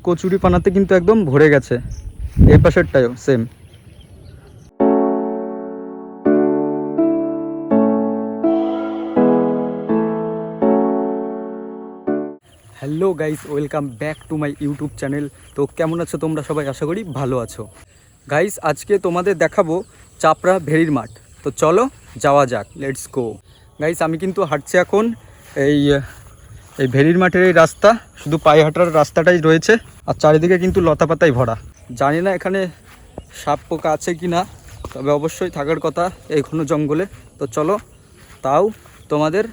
কচুরি পানাতে কিন্তু একদম ভরে গেছে, এই পাশেরটাও same. Hello guys, welcome back to my YouTube channel. তো কেমন আছো তোমরা সবাই? আশা করি ভালো আছো। গাইস, আজকে তোমাদের দেখাবো চাপড়া ভেড়ির মাঠ। তো চলো যাওয়া যাক, লেটস গো। গাইস, আমি কিন্তু হাঁটছি এখন এই ভেড়ির মাঠের এই রাস্তা, শুধু পায়ে হাঁটার রাস্তাটাই রয়েছে, আর চারিদিকে কিন্তু লতাপাতায় ভরা। জানি না এখানে সাপ পোকা আছে কি না, তবে অবশ্যই থাকার কথা এই ঘন জঙ্গলে। তো চলো, তাও তোমাদের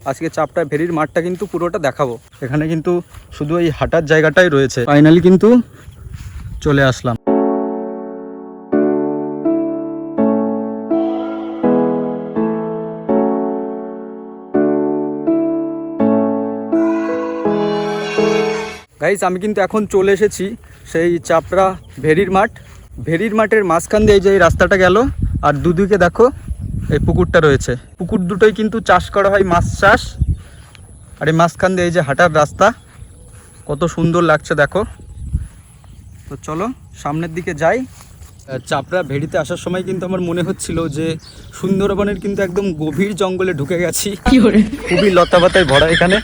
আজকে চাপড়া ভেড়ির মাঠটা কিন্তু পুরোটা দেখাবো। এখানে কিন্তু শুধু এই হাঁটার জায়গাটাই রয়েছে। ফাইনালি কিন্তু চলে আসলাম। গাইস, আমি কিন্তু এখন চলে এসেছি সেই চাপড়া ভেড়ির মাঠ। ভেড়ির মাঠের মাঝখান দিয়ে এই যে এই রাস্তাটা গেল, আর দুদিকে দেখো এই পুকুরটা রয়েছে। পুকুর দুটোই কিন্তু চাষ করা হয়, মাছ চাষ। আর এই মাঝখান দিয়ে এই যে হাঁটার রাস্তা, কত সুন্দর লাগছে দেখো। তো চলো সামনের দিকে যাই। চাপড়া ভেড়িতে আসার সময় কিন্তু আমার মনে হচ্ছিল যে সুন্দরবনের কিন্তু একদম গভীর জঙ্গলে ঢুকে গেছি। খুবই লতাপাতায় ভরা এখানে।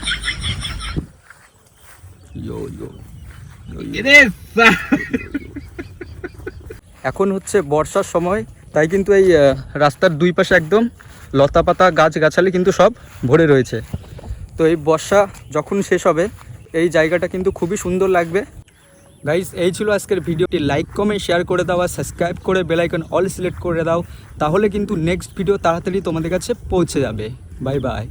এখন হচ্ছে বর্ষার সময়, তাই কিন্তু এই রাস্তার দুই পাশে একদম লতাপাতা গাছগাছালি কিন্তু সব ভরে রয়েছে। তো এই বর্ষা যখন শেষ হবে, এই জায়গাটা কিন্তু খুবই সুন্দর লাগবে। গাইস, এই ছিল আজকের ভিডিওটি। লাইক কমেন্ট শেয়ার করে দাও, আর সাবস্ক্রাইব করে বেল আইকন অল সিলেক্ট করে দাও, তাহলে কিন্তু নেক্সট ভিডিও তাড়াতাড়ি তোমাদের কাছে পৌঁছে যাবে। Bye bye.